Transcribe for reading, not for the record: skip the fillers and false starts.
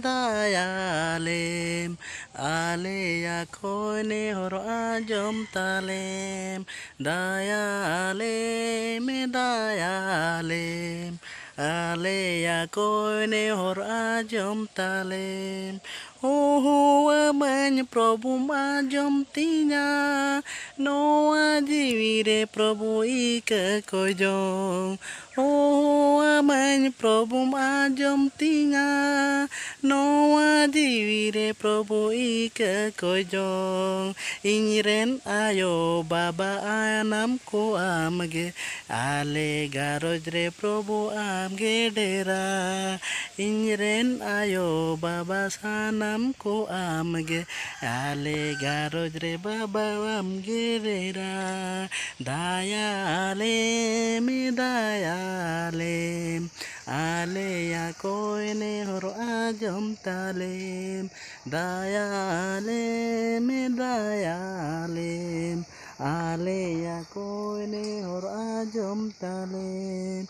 dayalem aleya koine hor ajom talem dayalem aleya koine hor ajom talem Oh, amanya Prabhu majom tinya no ajivire Prabhu ika kojong Oh, amanya Prabhu majom tinya no ajivire Prabhu ika kojong Inyiren ayo baba anam ko amge ale garojre Prabhu amge dera Inyiren ayo baba sanam ko amge ale garojre baba amge dera dayalem ale ya koine hor ajom talem dayalem ale ya koine hor ajom talem